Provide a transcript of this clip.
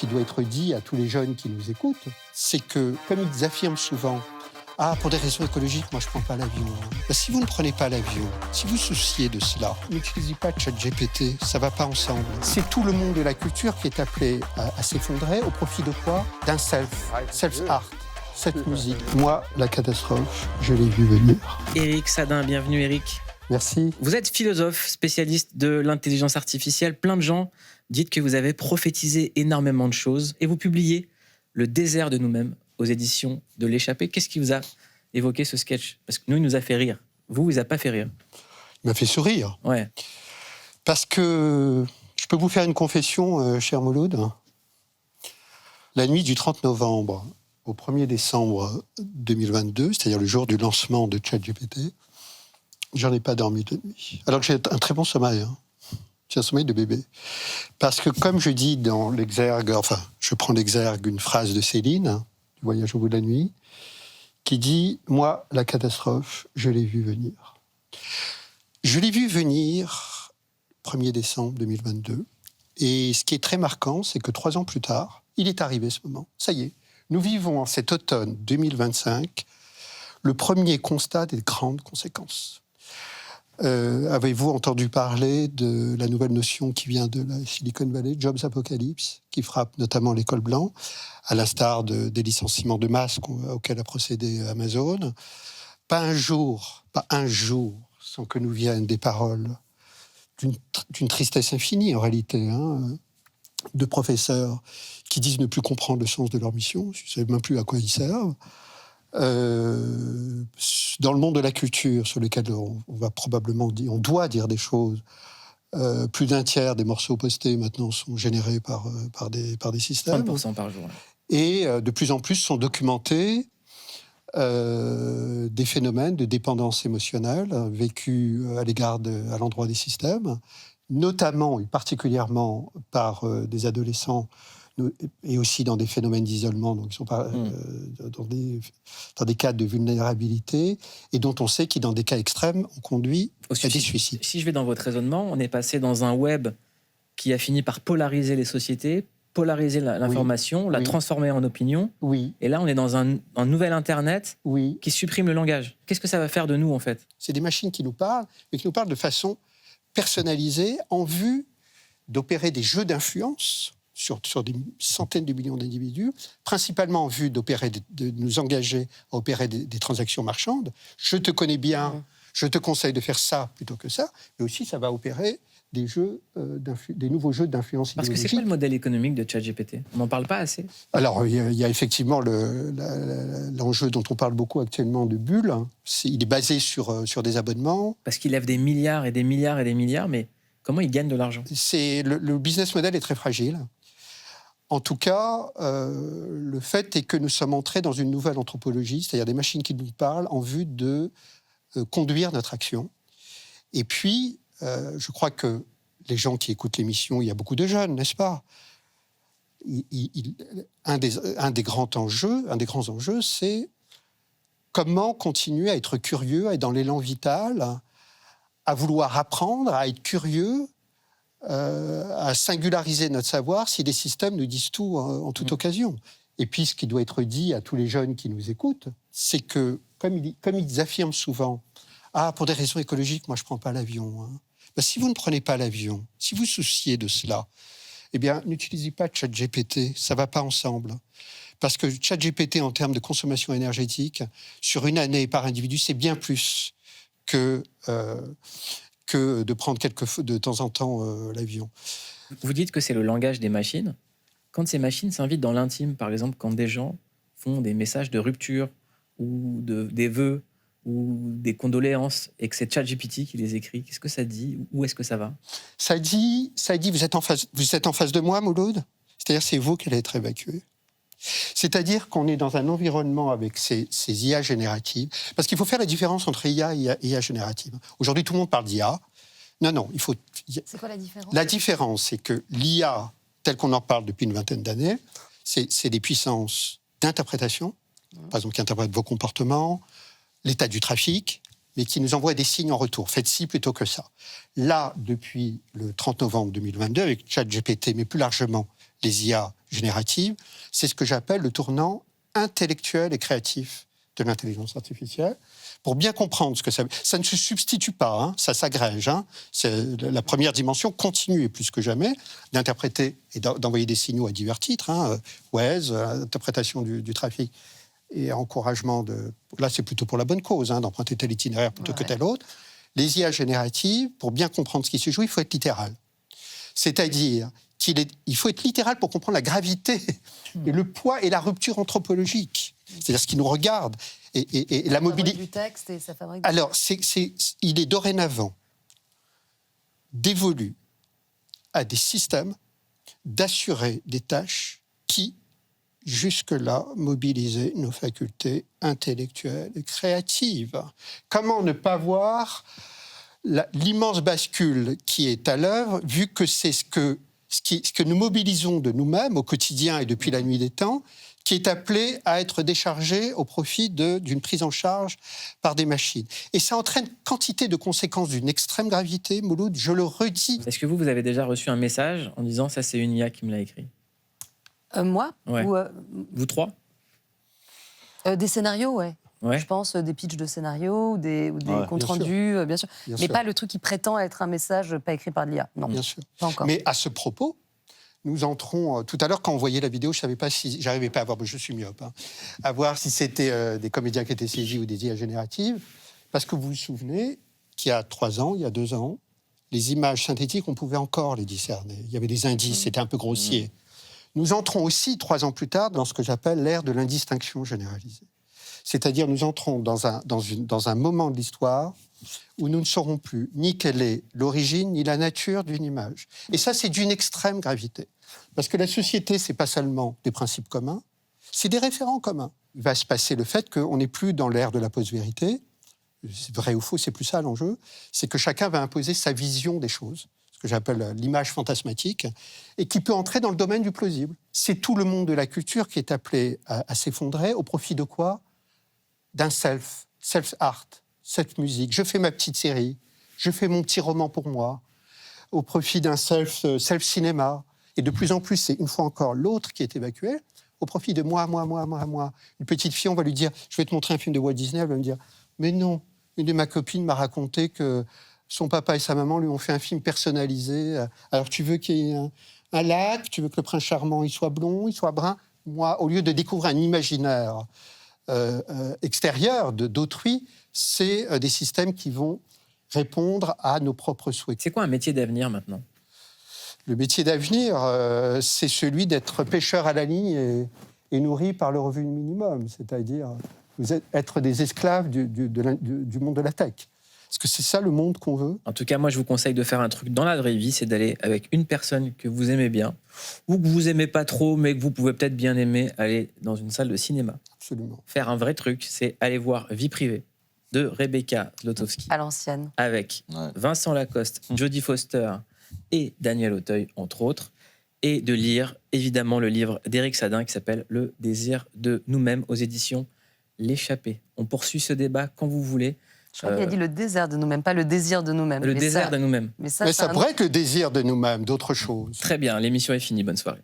qui doit être dit à tous les jeunes qui nous écoutent, c'est que, comme ils affirment souvent, pour des raisons écologiques, moi, je ne prends pas l'avion. Si vous ne prenez pas l'avion, si vous souciez de cela, n'utilisez pas ChatGPT, ça ne va pas ensemble. C'est tout le monde de la culture qui est appelé à s'effondrer au profit de quoi? D'un self-art. Cette musique, moi, la catastrophe, je l'ai vue venir. Éric Sadin, bienvenue Éric. Merci. Vous êtes philosophe, spécialiste de l'intelligence artificielle. Plein de gens disent que vous avez prophétisé énormément de choses et vous publiez Le désert de nous-mêmes aux éditions de l'Échappée. Qu'est-ce qui vous a évoqué ce sketch? Parce que nous, il nous a fait rire. Vous, il vous a pas fait rire. Il m'a fait sourire. Ouais. Parce que je peux vous faire une confession, cher Mouloud. La nuit du 30 novembre au 1er décembre 2022, c'est-à-dire le jour du lancement de ChatGPT, j'en ai pas dormi de nuit. Alors que j'ai un très bon sommeil. J'ai un sommeil de bébé. Parce que comme je dis dans l'exergue, je prends l'exergue une phrase de Céline, du Voyage au bout de la nuit, qui dit « Moi, la catastrophe, je l'ai vue venir ». Je l'ai vue venir 1er décembre 2022. Et ce qui est très marquant, c'est que 3 ans plus tard, il est arrivé ce moment. Ça y est, nous vivons en cet automne 2025 le premier constat des grandes conséquences. Avez-vous entendu parler de la nouvelle notion qui vient de la Silicon Valley, Jobs Apocalypse, qui frappe notamment les cols blancs, à l'instar des licenciements de masse auxquels a procédé Amazon? Pas un jour sans que nous viennent des paroles d'une tristesse infinie, en réalité, de professeurs qui disent ne plus comprendre le sens de leur mission, ils ne savent même plus à quoi ils servent. Dans le monde de la culture, sur lequel on va probablement dire, on doit dire des choses, plus d'un tiers des morceaux postés maintenant sont générés par des systèmes. 30% par jour. Et de plus en plus sont documentés des phénomènes de dépendance émotionnelle vécus à l'endroit des systèmes, notamment et particulièrement par des adolescents et aussi dans des phénomènes d'isolement, donc ils sont pas dans des cas de vulnérabilité, et dont on sait qu'ils, dans des cas extrêmes, ont conduit à des suicides. Si je vais dans votre raisonnement, on est passé dans un web qui a fini par polariser les sociétés, polariser l'information, la transformer en opinion. Oui. Et là, on est dans un nouvel Internet qui supprime le langage. Qu'est-ce que ça va faire de nous, en fait? C'est des machines qui nous parlent, mais qui nous parlent de façon personnalisée, en vue d'opérer des jeux d'influence sur des centaines de millions d'individus, principalement en vue de nous engager à opérer des transactions marchandes. Je te connais bien, je te conseille de faire ça plutôt que ça, mais aussi ça va opérer des nouveaux jeux d'influence idéologique. Parce que c'est quoi le modèle économique de ChatGPT? On n'en parle pas assez. Alors, il y a effectivement l'enjeu dont on parle beaucoup actuellement de bulle. Il est basé sur des abonnements. Parce qu'il lève des milliards et des milliards et des milliards, mais comment il gagne de l'argent? Le business model est très fragile. En tout cas, le fait est que nous sommes entrés dans une nouvelle anthropologie, c'est-à-dire des machines qui nous parlent en vue de conduire notre action. Et puis, je crois que les gens qui écoutent l'émission, il y a beaucoup de jeunes, n'est-ce pas? Un des grands enjeux, c'est comment continuer à être curieux, à être dans l'élan vital, à vouloir apprendre, à être curieux, à singulariser notre savoir si les systèmes nous disent tout en toute occasion. Et puis, ce qui doit être dit à tous les jeunes qui nous écoutent, c'est que, comme ils affirment souvent, pour des raisons écologiques, moi, je ne prends pas l'avion. Si vous ne prenez pas l'avion, si vous souciez de cela, eh bien, n'utilisez pas ChatGPT, ça ne va pas ensemble. Parce que ChatGPT, en termes de consommation énergétique, sur une année par individu, c'est bien plus que de prendre de temps en temps l'avion. Vous dites que c'est le langage des machines. Quand ces machines s'invitent dans l'intime, par exemple, quand des gens font des messages de rupture ou des vœux ou des condoléances et que c'est ChatGPT qui les écrit, qu'est-ce que ça dit? Où est-ce que ça va? Ça dit, vous êtes en face de moi, Mouloud? C'est-à-dire, c'est vous qui allez être évacué. C'est-à-dire qu'on est dans un environnement avec ces IA génératives. Parce qu'il faut faire la différence entre IA et IA générative. Aujourd'hui, tout le monde parle d'IA. Non, il faut... C'est quoi la différence? La différence, c'est que l'IA, telle qu'on en parle depuis une vingtaine d'années, c'est des puissances d'interprétation, par exemple, qui interprètent vos comportements, l'état du trafic, mais qui nous envoient des signes en retour. Faites ci plutôt que ça. Là, depuis le 30 novembre 2022, avec ChatGPT, mais plus largement les IA générative, c'est ce que j'appelle le tournant intellectuel et créatif de l'intelligence artificielle. Pour bien comprendre ce que ça ne se substitue pas, hein, ça s'agrège. Hein. La première dimension continue et plus que jamais d'interpréter et d'envoyer des signaux à divers titres, hein, Waze, interprétation du trafic et encouragement de... Là, c'est plutôt pour la bonne cause, hein, d'emprunter tel itinéraire plutôt que tel autre. Les IA génératives, pour bien comprendre ce qui se joue, il faut être littéral. C'est-à-dire il faut être littéral pour comprendre la gravité et le poids et la rupture anthropologique. C'est-à-dire ce qui nous regarde et la mobilité. Du texte et ça fabrique. Alors, il est dorénavant dévolu à des systèmes d'assurer des tâches qui, jusque-là, mobilisaient nos facultés intellectuelles et créatives. Comment ne pas voir l'immense bascule qui est à l'œuvre, vu que c'est ce que nous mobilisons de nous-mêmes au quotidien et depuis la nuit des temps, qui est appelé à être déchargé au profit d'une prise en charge par des machines. Et ça entraîne quantité de conséquences d'une extrême gravité, Mouloud, je le redis. Est-ce que vous avez déjà reçu un message en disant « ça, c'est une IA qui me l'a écrit » Moi Ouais. Ou, Vous trois des scénarios, ouais. Ouais. Je pense des pitchs de scénarios ou des comptes bien rendus, bien sûr. Bien Mais sûr. pas le truc qui prétend être un message pas écrit par l'IA. Non, Bien sûr. pas encore. Mais à ce propos, nous entrons... tout à l'heure, quand on voyait la vidéo, je ne savais pas si... J'arrivais pas à voir, je suis myope, hein, à voir si c'était des comédiens qui étaient saisis ou des IA génératives. Parce que vous vous souvenez qu'il y a 3 ans, il y a 2 ans, les images synthétiques, on pouvait encore les discerner. Il y avait des indices, c'était un peu grossier. Nous entrons aussi, 3 ans plus tard, dans ce que j'appelle l'ère de l'indistinction généralisée. C'est-à-dire, nous entrons dans un moment de l'histoire où nous ne saurons plus ni quelle est l'origine, ni la nature d'une image. Et ça, c'est d'une extrême gravité. Parce que la société, ce n'est pas seulement des principes communs, c'est des référents communs. Il va se passer le fait qu'on n'est plus dans l'ère de la post-vérité. C'est vrai ou faux, c'est plus ça l'enjeu. C'est que chacun va imposer sa vision des choses, ce que j'appelle l'image fantasmatique, et qui peut entrer dans le domaine du plausible. C'est tout le monde de la culture qui est appelé à s'effondrer au profit de quoi ? D'un self-art, self-musique. Je fais ma petite série, je fais mon petit roman pour moi, au profit d'un self-cinéma. Et de plus en plus, c'est une fois encore l'autre qui est évacué, au profit de moi. Une petite fille, on va lui dire, je vais te montrer un film de Walt Disney, elle va me dire, mais non, une de ma copine m'a raconté que son papa et sa maman lui ont fait un film personnalisé. Alors tu veux qu'il y ait un lac, tu veux que le prince charmant il soit blond, il soit brun. Moi, au lieu de découvrir un imaginaire extérieur d'autrui, c'est des systèmes qui vont répondre à nos propres souhaits. C'est quoi un métier d'avenir maintenant ? Le métier d'avenir, c'est celui d'être pêcheur à la ligne et nourri par le revenu minimum, c'est-à-dire être des esclaves du monde de la tech. Est-ce que c'est ça le monde qu'on veut ? En tout cas, moi, je vous conseille de faire un truc dans la vraie vie, c'est d'aller avec une personne que vous aimez bien, ou que vous aimez pas trop, mais que vous pouvez peut-être bien aimer, aller dans une salle de cinéma. Absolument. Faire un vrai truc, c'est aller voir Vie privée de Rebecca Zlotowski. À l'ancienne. Avec Vincent Lacoste, Jodie Foster et Daniel Auteuil, entre autres, et de lire, évidemment, le livre d'Éric Sadin qui s'appelle « Le désir de nous-mêmes » aux éditions L'Échappée. On poursuit ce débat quand vous voulez. Je crois qu'il a dit le désert de nous-mêmes, pas le désir de nous-mêmes. Le désert de nous-mêmes. Mais ça pourrait être le désir de nous-mêmes, d'autre chose. Très bien, l'émission est finie. Bonne soirée.